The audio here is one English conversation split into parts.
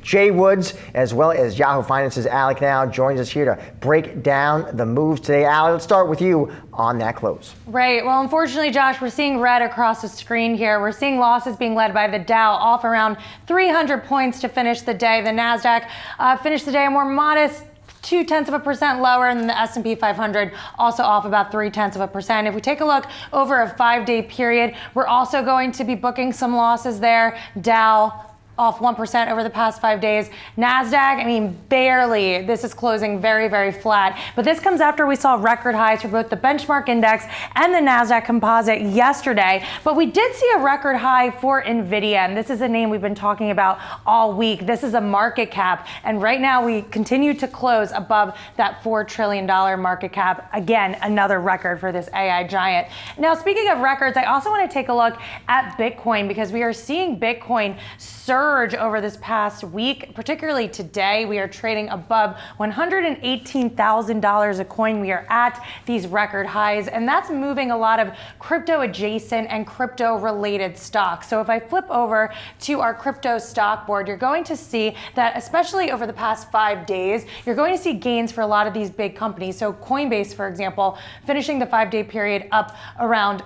Jay Woods, as well as Yahoo Finance's Alec now joins us here to break down the moves today. Alec, let's start with you on that close. Right. Well, unfortunately, Josh, we're seeing red across the screen here. We're seeing losses being led by the Dow, off around 300 points to finish the day. The NASDAQ finished the day a more modest 0.2% lower than the S&P 500, also off about 0.3%. If we take a look over a 5-day period, we're also going to be booking some losses there. Dow off 1% over the past 5 days. NASDAQ, barely. This is closing very, very flat. But this comes after we saw record highs for both the benchmark index and the NASDAQ composite yesterday. But we did see a record high for NVIDIA, and this is a name we've been talking about all week. This is a market cap, and right now we continue to close above that $4 trillion market cap. Again, another record for this AI giant. Now, speaking of records, I also want to take a look at Bitcoin, because we are seeing Bitcoin surge over this past week, particularly today. We are trading above $118,000 a coin. We are at these record highs, and that's moving a lot of crypto adjacent and crypto related stocks. So if I flip over to our crypto stock board, you're going to see that, especially over the past 5 days, you're going to see gains for a lot of these big companies. So Coinbase, for example, finishing the 5-day period up around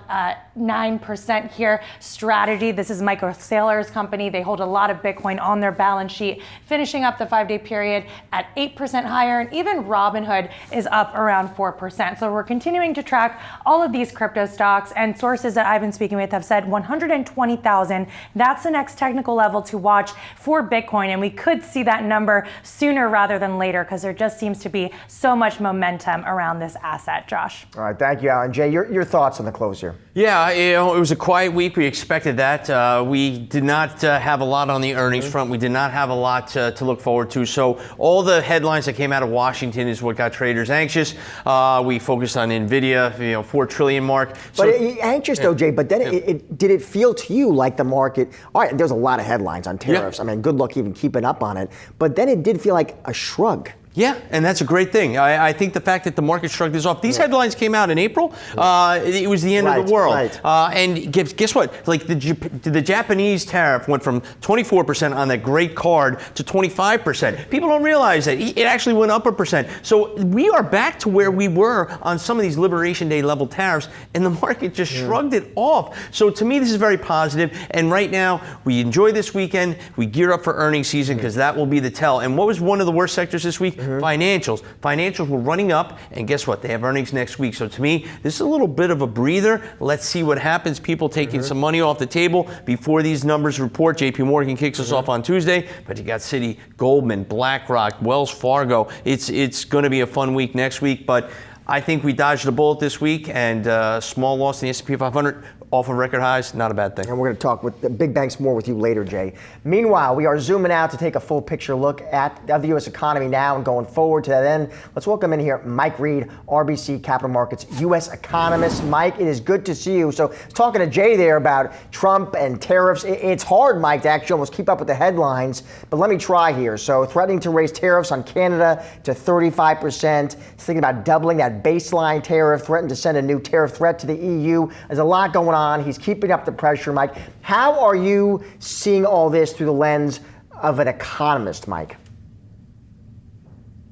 9% here. Strategy, this is Michael Saylor's company. They hold a lot of Bitcoin on their balance sheet, finishing up the 5-day period at 8% higher, and even Robinhood is up around 4%. So we're continuing to track all of these crypto stocks, and sources that I've been speaking with have said 120,000. That's the next technical level to watch for Bitcoin, and we could see that number sooner rather than later, because there just seems to be so much momentum around this asset. Josh. All right, thank you, Alan. Jay, your thoughts on the close here? Yeah, it was a quiet week. We expected that. We did not have a lot on the earnings front. We did not have a lot to look forward to. So all the headlines that came out of Washington is what got traders anxious. We focused on NVIDIA, $4 trillion mark. So, but anxious though, Jay, but then did it feel to you like the market, all right, there's a lot of headlines on tariffs. Yeah. Good luck even keeping up on it. But then it did feel like a shrug. Yeah, and that's a great thing. I think the fact that the market shrugged this off. These headlines came out in April. It was the end of the world. Right. And guess what? Like the Japanese tariff went from 24% on that great card to 25%. People don't realize that it actually went up 1%. So we are back to where we were on some of these Liberation Day level tariffs, and the market just shrugged it off. So to me, this is very positive. And right now, we enjoy this weekend. We gear up for earnings season, because that will be the tell. And what was one of the worst sectors this week? Financials. Financials were running up, and guess what? They have earnings next week. So to me, this is a little bit of a breather. Let's see what happens. People taking some money off the table before these numbers report. JP Morgan kicks us off on Tuesday, but you got Citi, Goldman, BlackRock, Wells Fargo. It's going to be a fun week next week, but I think we dodged a bullet this week, and small loss in the S&P 500 off of record highs, not a bad thing. And we're going to talk with the big banks more with you later, Jay. Meanwhile, we are zooming out to take a full picture look at the U.S. economy now and going forward to that end. Let's welcome in here Mike Reed, RBC Capital Markets U.S. economist. Mike, it is good to see you. So talking to Jay there about Trump and tariffs, it's hard, Mike, to actually almost keep up with the headlines, but let me try here. So threatening to raise tariffs on Canada to 35%, thinking about doubling that baseline tariff, threatening to send a new tariff threat to the EU. There's a lot going on. He's keeping up the pressure, Mike. How are you seeing all this through the lens of an economist, Mike?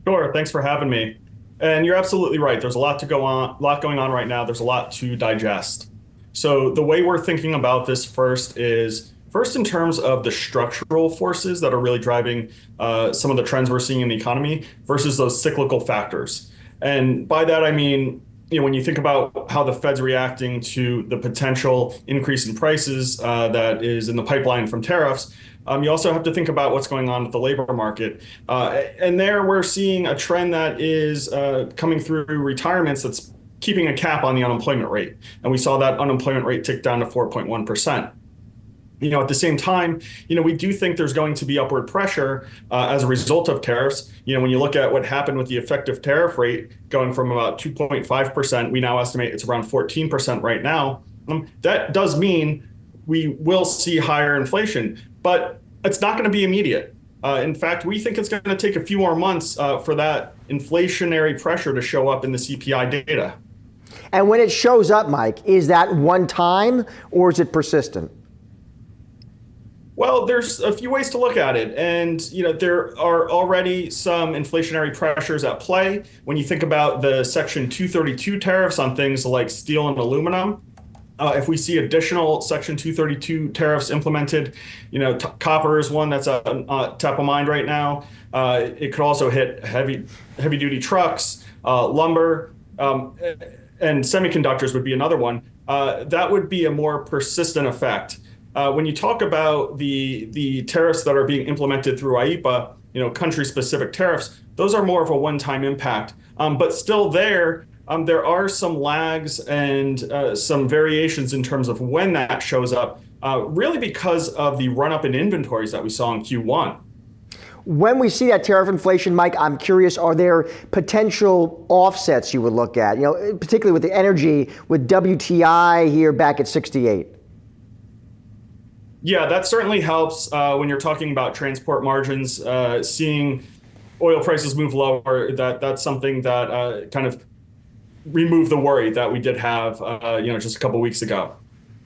Sure. Thanks for having me. And you're absolutely right. There's a lot going on right now. There's a lot to digest. So the way we're thinking about this first in terms of the structural forces that are really driving some of the trends we're seeing in the economy versus those cyclical factors. And by that, I mean, when you think about how the Fed's reacting to the potential increase in prices that is in the pipeline from tariffs, you also have to think about what's going on with the labor market. And there we're seeing a trend that is coming through retirements that's keeping a cap on the unemployment rate. And we saw that unemployment rate tick down to 4.1%. At the same time, we do think there's going to be upward pressure as a result of tariffs. When you look at what happened with the effective tariff rate going from about 2.5%, we now estimate it's around 14% right now. That does mean we will see higher inflation, but it's not going to be immediate. In fact, we think it's going to take a few more months for that inflationary pressure to show up in the CPI data. And when it shows up, Mike, is that one time or is it persistent? Well, there's a few ways to look at it. And, there are already some inflationary pressures at play. When you think about the Section 232 tariffs on things like steel and aluminum, if we see additional Section 232 tariffs implemented, copper is one that's top of mind right now. It could also hit heavy duty trucks, lumber, and semiconductors would be another one. That would be a more persistent effect. When you talk about the tariffs that are being implemented through IEEPA, country-specific tariffs, those are more of a one-time impact. But still there are some lags and some variations in terms of when that shows up, really because of the run-up in inventories that we saw in Q1. When we see that tariff inflation, Mike, I'm curious, are there potential offsets you would look at, particularly with the energy, with WTI here back at 68? Yeah, that certainly helps when you're talking about transport margins. Seeing oil prices move lower, that's something that kind of removed the worry that we did have, just a couple weeks ago.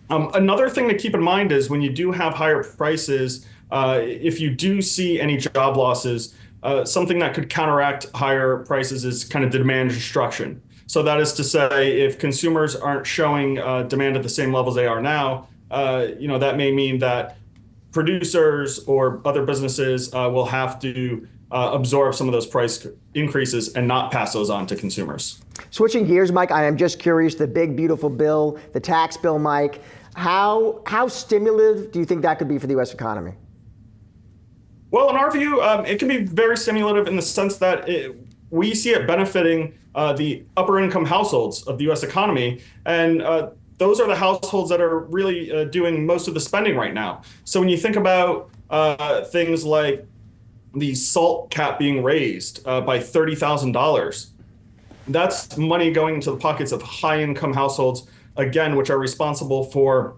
Another thing to keep in mind is when you do have higher prices, if you do see any job losses, something that could counteract higher prices is kind of demand destruction. So that is to say, if consumers aren't showing demand at the same levels they are now, that may mean that producers or other businesses will have to absorb some of those price increases and not pass those on to consumers. Switching gears, Mike, I am just curious, the big, beautiful bill, the tax bill, Mike, how stimulative do you think that could be for the U.S. economy? Well, in our view, it can be very stimulative in the sense that we see it benefiting the upper income households of the U.S. economy. And those are the households that are really doing most of the spending right now. So when you think about things like the SALT cap being raised by $30,000, that's money going into the pockets of high income households, again, which are responsible for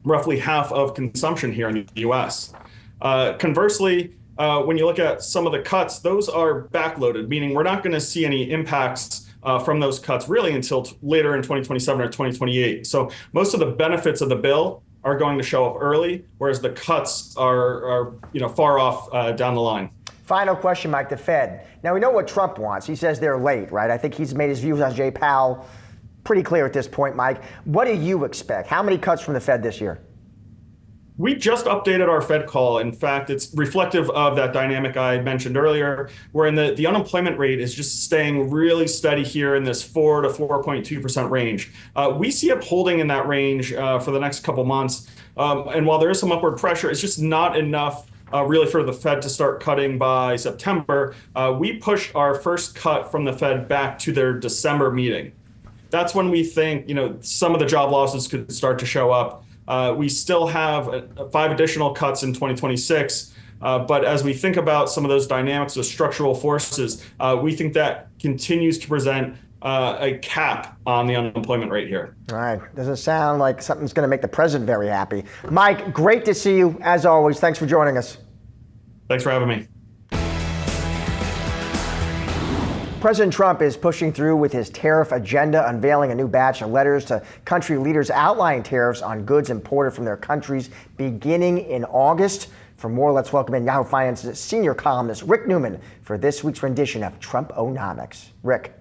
roughly half of consumption here in the U.S. Conversely, when you look at some of the cuts, those are backloaded, meaning we're not going to see any impacts from those cuts really until later in 2027 or 2028. So most of the benefits of the bill are going to show up early, whereas the cuts are far off down the line. Final question, Mike, the Fed. Now, we know what Trump wants. He says they're late, right? I think he's made his views on Jay Powell pretty clear at this point, Mike. What do you expect? How many cuts from the Fed this year? We just updated our Fed call. In fact, it's reflective of that dynamic I mentioned earlier, wherein the unemployment rate is just staying really steady here in this 4 to 4.2% range. We see it holding in that range for the next couple months. And while there is some upward pressure, it's just not enough really for the Fed to start cutting by September. We pushed our first cut from the Fed back to their December meeting. That's when we think, some of the job losses could start to show up. We still have 5 additional cuts in 2026. But as we think about some of those dynamics, those structural forces, we think that continues to present a cap on the unemployment rate here. All right. Doesn't sound like something's going to make the president very happy. Mike, great to see you, as always. Thanks for joining us. Thanks for having me. President Trump is pushing through with his tariff agenda, unveiling a new batch of letters to country leaders outlining tariffs on goods imported from their countries beginning in August. For more, let's welcome in Yahoo Finance's senior columnist, Rick Newman, for this week's rendition of Trump-onomics. Rick.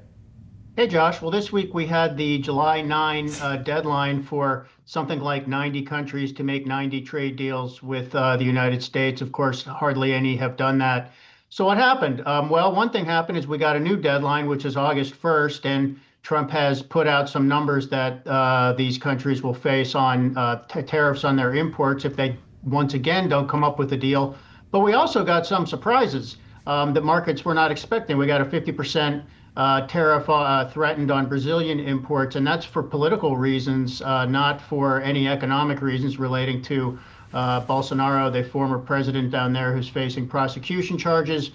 Hey, Josh. Well, this week we had the July 9 deadline for something like 90 countries to make 90 trade deals with the United States. Of course, hardly any have done that. So what happened? Well, one thing happened is we got a new deadline, which is August 1st, and Trump has put out some numbers that these countries will face on tariffs on their imports if they, once again, don't come up with a deal. But we also got some surprises that markets were not expecting. We got a 50% tariff threatened on Brazilian imports, and that's for political reasons, not for any economic reasons relating to Bolsonaro, the former president down there who's facing prosecution charges.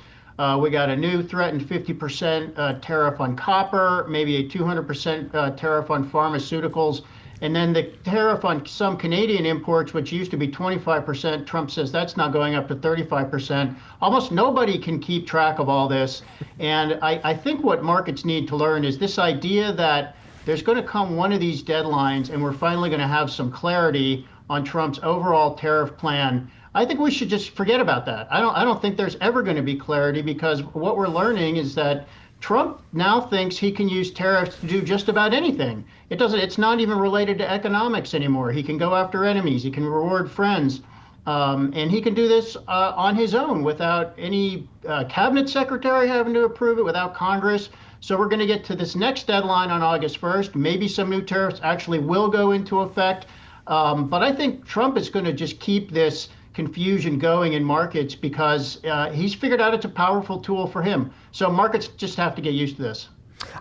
We got a new threatened 50% tariff on copper, maybe a 200% tariff on pharmaceuticals. And then the tariff on some Canadian imports, which used to be 25%, Trump says that's now going up to 35%. Almost nobody can keep track of all this. And I think what markets need to learn is this idea that there's going to come one of these deadlines and we're finally going to have some clarity on Trump's overall tariff plan. I think we should just forget about that. I don't think there's ever going to be clarity, because what we're learning is that Trump now thinks he can use tariffs to do just about anything. It's not even related to economics anymore. He can go after enemies. He can reward friends. And he can do this on his own without any cabinet secretary having to approve it, without Congress. So we're going to get to this next deadline on August 1st. Maybe some new tariffs actually will go into effect. But I think Trump is going to just keep this confusion going in markets, because he's figured out it's a powerful tool for him. So markets just have to get used to this.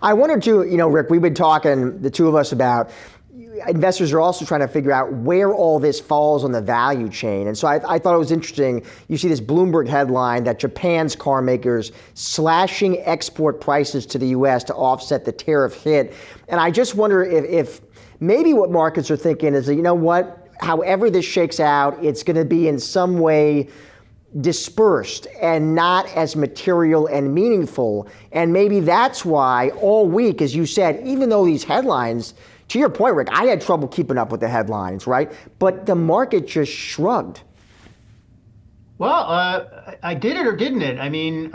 I wondered too, Rick, we've been talking, the two of us, about investors are also trying to figure out where all this falls on the value chain. And so I thought it was interesting. You see this Bloomberg headline that Japan's car makers slashing export prices to the U.S. to offset the tariff hit. And I just wonder if maybe what markets are thinking is that, you know what, however this shakes out, it's going to be in some way dispersed and not as material and meaningful. And maybe that's why all week, as you said, even though these headlines, to your point, Rick, I had trouble keeping up with the headlines, right? But the market just shrugged. Well, I did it or didn't it? I mean,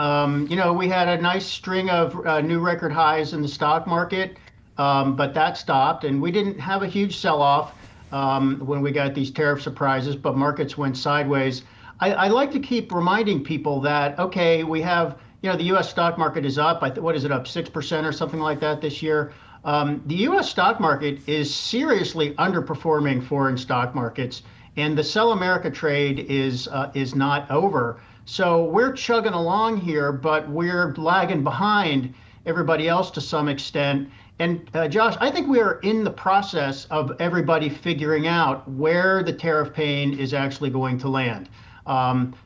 we had a nice string of new record highs in the stock market, but that stopped, and we didn't have a huge sell-off when we got these tariff surprises, but markets went sideways. I like to keep reminding people that, okay, we have, the U.S. stock market is up. What is it, up 6% or something like that this year? The U.S. stock market is seriously underperforming foreign stock markets, and the Sell America trade is not over. So we're chugging along here, but we're lagging behind everybody else to some extent. And Josh, I think we are in the process of everybody figuring out where the tariff pain is actually going to land.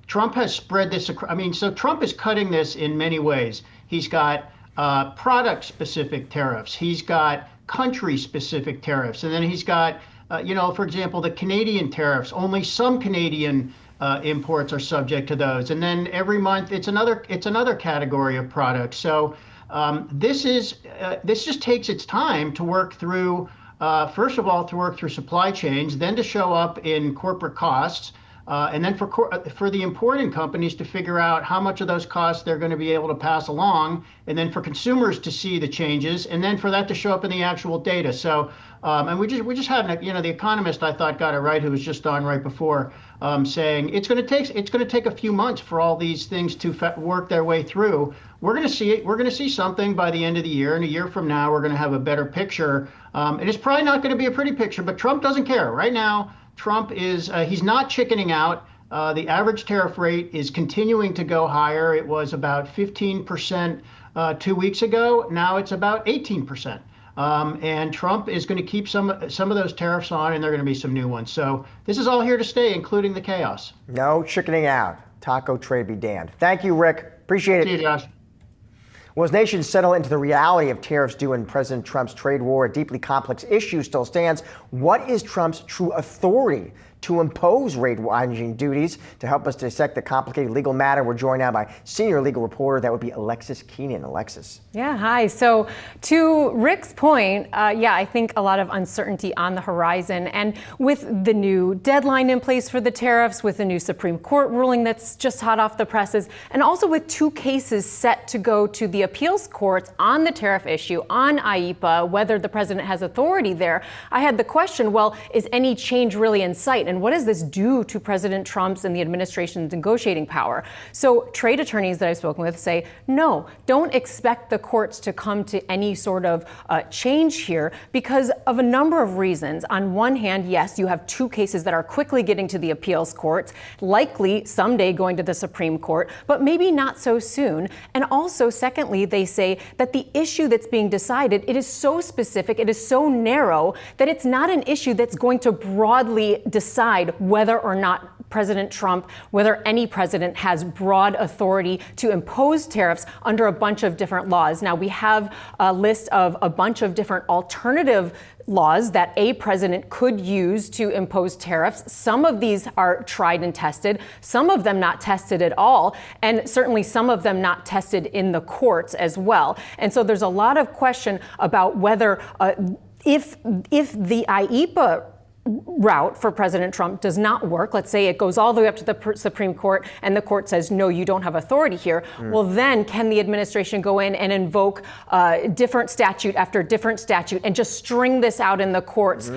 Trump has spread this. So Trump is cutting this in many ways. He's got product-specific tariffs. He's got country-specific tariffs. And then he's got, for example, the Canadian tariffs. Only some Canadian imports are subject to those. And then every month it's another category of products. So this just takes its time to work through, first of all, to work through supply chains, then to show up in corporate costs, and then for the importing companies to figure out how much of those costs they're going to be able to pass along, and then for consumers to see the changes, and then for that to show up in the actual data. So, and we just had, the Economist, I thought, got it right, who was just on right before, saying it's going to take a few months for all these things to work their way through. We're going to see something by the end of the year, and a year from now we're going to have a better picture. And it's probably not going to be a pretty picture, but Trump doesn't care right now. Trump he's not chickening out. The average tariff rate is continuing to go higher. It was about 15% 2 weeks ago. Now it's about 18%. And Trump is going to keep some of those tariffs on, and there are going to be some new ones. So this is all here to stay, including the chaos. No chickening out. Taco trade be damned. Thank you, Rick. Appreciate it. See you, Josh. Well, as nations settle into the reality of tariffs due in President Trump's trade war, a deeply complex issue still stands. What is Trump's true authority to impose rate-ranging duties? To help us dissect the complicated legal matter, we're joined now by senior legal reporter, that would be Alexis Keenan. Alexis. Yeah, hi. So to Rick's point, I think a lot of uncertainty on the horizon. And with the new deadline in place for the tariffs, with the new Supreme Court ruling that's just hot off the presses, and also with two cases set to go to the appeals courts on the tariff issue, on IEEPA, whether the president has authority there, I had the question, well, is any change really in sight? And what does this do to President Trump's and the administration's negotiating power? So trade attorneys that I've spoken with say, no, don't expect the courts to come to any sort of change here because of a number of reasons. On one hand, yes, you have two cases that are quickly getting to the appeals courts, likely someday going to the Supreme Court, but maybe not so soon. And also, secondly, they say that the issue that's being decided, it is so specific, it is so narrow that it's not an issue that's going to broadly decide whether or not President Trump, whether any president has broad authority to impose tariffs under a bunch of different laws. Now, we have a list of a bunch of different alternative laws that a president could use to impose tariffs. Some of these are tried and tested, some of them not tested at all, and certainly some of them not tested in the courts as well. And so there's a lot of question about whether if the IEEPA route for President Trump does not work, let's say it goes all the way up to the Supreme Court and the court says, no, you don't have authority here, well, then can the administration go in and invoke different statute after different statute and just string this out in the courts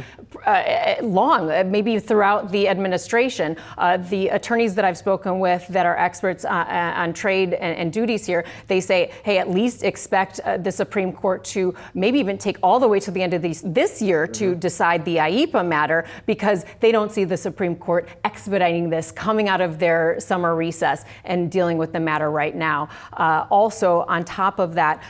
long, maybe throughout the administration? The attorneys that I've spoken with that are experts on trade and duties here, they say, hey, at least expect the Supreme Court to maybe even take all the way to the end of this year to decide the IEPA matter, because they don't see the Supreme Court expediting this, coming out of their summer recess and dealing with the matter right now. Also, on top of that,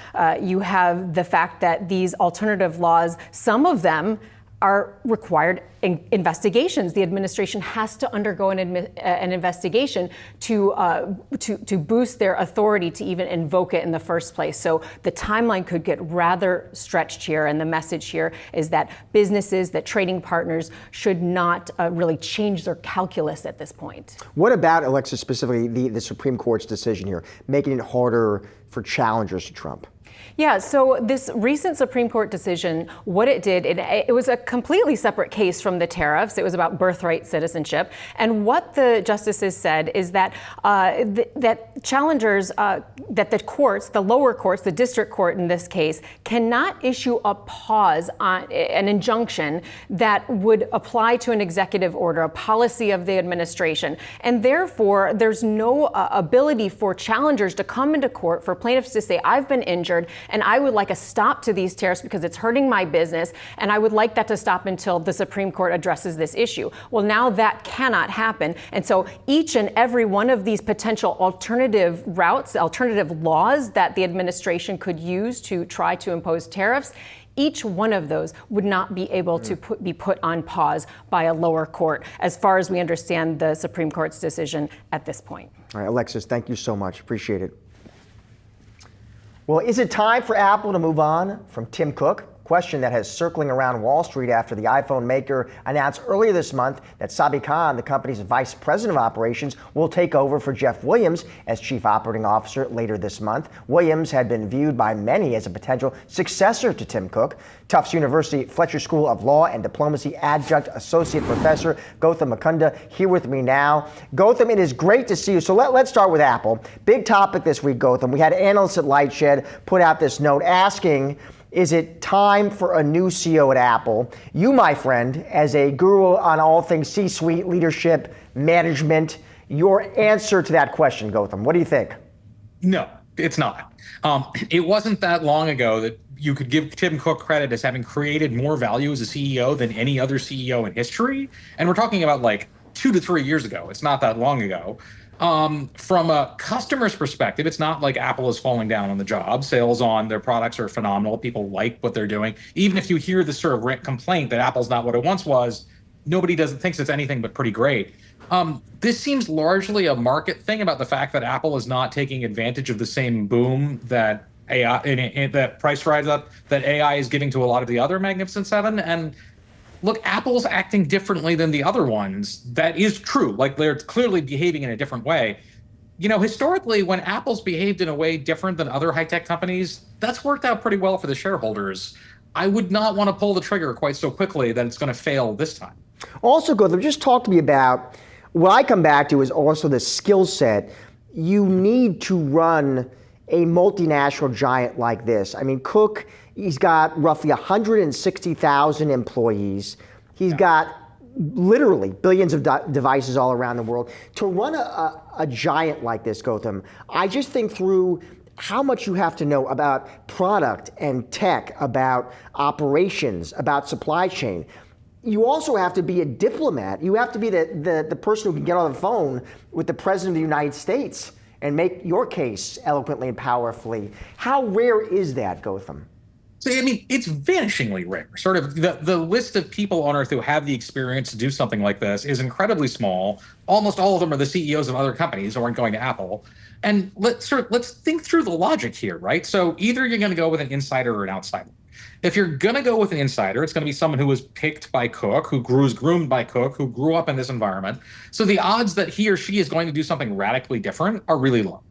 you have the fact that these alternative laws, some of them are required investigations. The administration has to undergo an investigation to boost their authority to even invoke it in the first place. So the timeline could get rather stretched here, and the message here is that businesses, that trading partners should not really change their calculus at this point. What about, Alexis, specifically the Supreme Court's decision here, making it harder for challengers to Trump? Yeah, so this recent Supreme Court decision, what it did, it was a completely separate case from the tariffs. It was about birthright citizenship. And what the justices said is that that challengers, that the courts, the lower courts, the district court in this case, cannot issue a pause on an injunction that would apply to an executive order, a policy of the administration. And therefore, there's no ability for challengers to come into court, for plaintiffs to say, I've been injured, and I would like a stop to these tariffs because it's hurting my business, and I would like that to stop until the Supreme Court addresses this issue. Well, now that cannot happen. And so each and every one of these potential alternative routes, alternative laws that the administration could use to try to impose tariffs, each one of those would not be able to be put on pause by a lower court, as far as we understand the Supreme Court's decision at this point. All right, Alexis, thank you so much. Appreciate it. Well, is it time for Apple to move on from Tim Cook? Question that has circling around Wall Street after the iPhone maker announced earlier this month that Sabi Khan, the company's vice president of operations, will take over for Jeff Williams as chief operating officer later this month. Williams had been viewed by many as a potential successor to Tim Cook. Tufts University Fletcher School of Law and Diplomacy adjunct associate professor Gotham McCunda here with me now. Gotham, it is great to see you. So let's start with Apple. Big topic this week, Gotham. We had analysts at Lightshed put out this note asking, is it time for a new CEO at Apple? You, my friend, as a guru on all things C-suite, leadership, management, your answer to that question, Gotham, what do you think? No, it's not. It wasn't that long ago that you could give Tim Cook credit as having created more value as a CEO than any other CEO in history. And we're talking about like 2 to 3 years ago. It's not that long ago. From a customer's perspective, it's not like Apple is falling down on the job. Sales on their products are phenomenal. People like what they're doing. Even if you hear the sort of complaint that Apple's not what it once was, nobody thinks it's anything but pretty great. This seems largely a market thing about the fact that Apple is not taking advantage of the same boom that AI, that price rise up that AI is giving to a lot of the other Magnificent Seven. And look, Apple's acting differently than the other ones. That is true. Like, they're clearly behaving in a different way. You know, historically, when Apple's behaved in a way different than other high-tech companies, that's worked out pretty well for the shareholders. I would not want to pull the trigger quite so quickly that it's going to fail this time. Also, Gotham, just talk to me about, what I come back to is also the skill set. You need to run a multinational giant like this. I mean, Cook, he's got roughly 160,000 employees. He's got literally billions of devices all around the world. To run a giant like this, Gotham, I just think through how much you have to know about product and tech, about operations, about supply chain. You also have to be a diplomat. You have to be the person who can get on the phone with the President of the United States and make your case eloquently and powerfully. How rare is that, Gotham? So, I mean, it's vanishingly rare. Sort of the list of people on Earth who have the experience to do something like this is incredibly small. Almost all of them are the CEOs of other companies who aren't going to Apple. And let's think through the logic here, right? So either you're going to go with an insider or an outsider. If you're going to go with an insider, it's going to be someone who was picked by Cook, who was groomed by Cook, who grew up in this environment. So the odds that he or she is going to do something radically different are really low.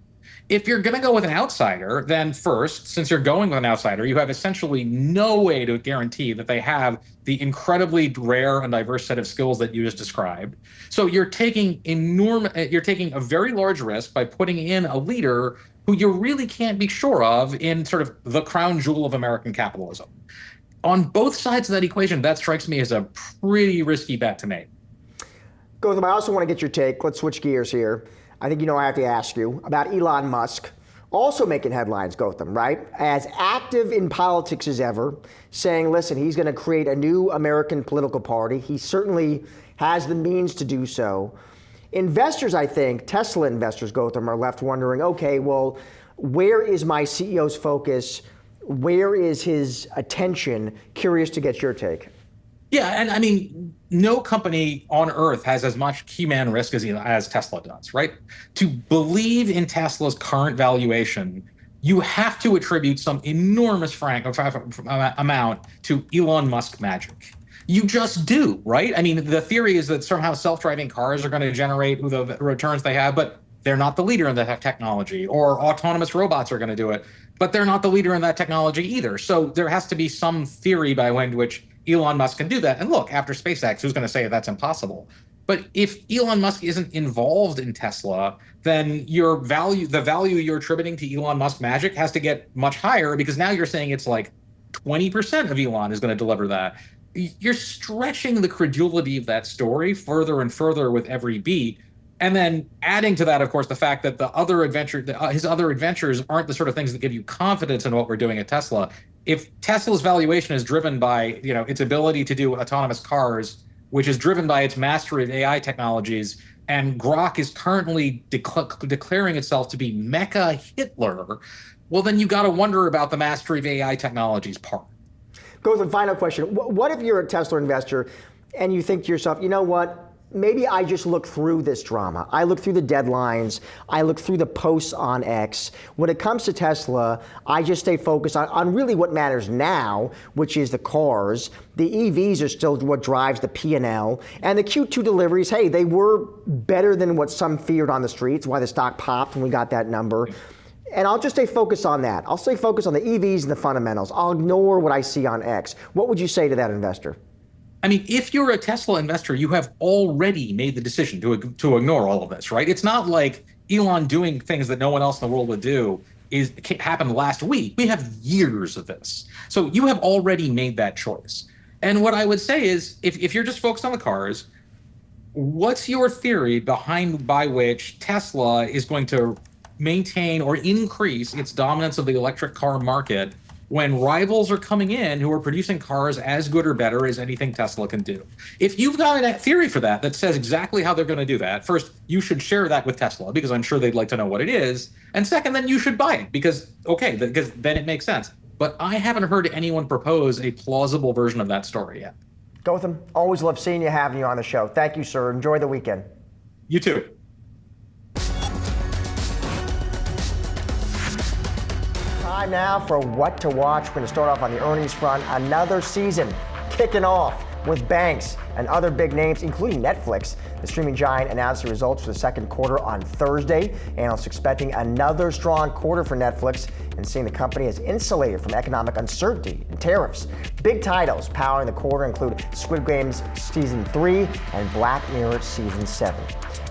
If you're going to go with an outsider, then first, since you're going with an outsider, you have essentially no way to guarantee that they have the incredibly rare and diverse set of skills that you just described. So you're taking a very large risk by putting in a leader who you really can't be sure of in sort of the crown jewel of American capitalism. On both sides of that equation, that strikes me as a pretty risky bet to make. Gotham, I also want to get your take. Let's switch gears here. I think I have to ask you about Elon Musk, also making headlines, Gotham, right? As active in politics as ever, saying, listen, he's going to create a new American political party. He certainly has the means to do so. Investors, I think, Tesla investors, Gotham, are left wondering, okay, well, where is my CEO's focus? Where is his attention? Curious to get your take. Yeah, and I mean, no company on earth has as much key man risk as Tesla does, right? To believe in Tesla's current valuation, you have to attribute some enormous amount to Elon Musk magic. You just do, right? I mean, the theory is that somehow self-driving cars are going to generate the returns they have, but they're not the leader in that technology, or autonomous robots are going to do it, but they're not the leader in that technology either. So there has to be some theory by which Elon Musk can do that. And look, after SpaceX, who's going to say that's impossible? But if Elon Musk isn't involved in Tesla, then the value you're attributing to Elon Musk magic has to get much higher, because now you're saying it's like 20% of Elon is going to deliver that. You're stretching the credulity of that story further and further with every beat. And then adding to that, of course, the fact that his other adventures aren't the sort of things that give you confidence in what we're doing at Tesla. If Tesla's valuation is driven by, its ability to do autonomous cars, which is driven by its mastery of AI technologies, and Grok is currently declaring itself to be Mecha Hitler, well, then you got to wonder about the mastery of AI technologies part. Go to the final question. What if you're a Tesla investor and you think to yourself, you know what? Maybe I just look through this drama. I look through the deadlines. I look through the posts on X. When it comes to Tesla, I just stay focused on really what matters now, which is the cars. The EVs are still what drives the P&L. And the Q2 deliveries, hey, they were better than what some feared on the streets, why the stock popped when we got that number. And I'll just stay focused on that. I'll stay focused on the EVs and the fundamentals. I'll ignore what I see on X. What would you say to that investor? I mean, if you're a Tesla investor, you have already made the decision to ignore all of this, right? It's not like Elon doing things that no one else in the world would do happened last week. We have years of this. So you have already made that choice. And what I would say is, if you're just focused on the cars, what's your theory by which Tesla is going to maintain or increase its dominance of the electric car market when rivals are coming in who are producing cars as good or better as anything Tesla can do? If you've got a theory for that says exactly how they're going to do that, first, you should share that with Tesla, because I'm sure they'd like to know what it is. And second, then you should buy it, because then it makes sense. But I haven't heard anyone propose a plausible version of that story yet. Gotham, always love seeing you, having you on the show. Thank you, sir. Enjoy the weekend. You too. Time now for what to watch. We're going to start off on the earnings front. Another season kicking off with banks and other big names, including Netflix. The streaming giant announced the results for the second quarter on Thursday. Analysts expecting another strong quarter for Netflix, and seeing the company as insulated from economic uncertainty and tariffs. Big titles powering the quarter include Squid Games Season 3 and Black Mirror Season 7.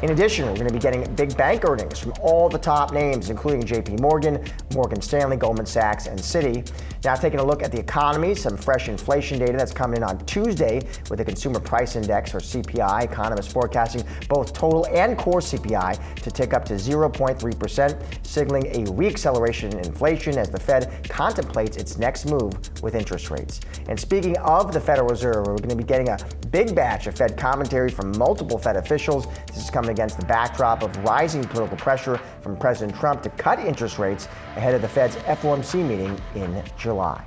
In addition, we're going to be getting big bank earnings from all the top names, including JP Morgan, Morgan Stanley, Goldman Sachs, and Citi. Now taking a look at the economy, some fresh inflation data that's coming in on Tuesday with the Consumer Price Index, or CPI. Economists forecasting both total and core CPI to tick up to 0.3%, signaling a reacceleration in inflation as the Fed contemplates its next move with interest rates. And speaking of the Federal Reserve, we're going to be getting a big batch of Fed commentary from multiple Fed officials. This is coming against the backdrop of rising political pressure from President Trump to cut interest rates ahead of the Fed's FOMC meeting in July.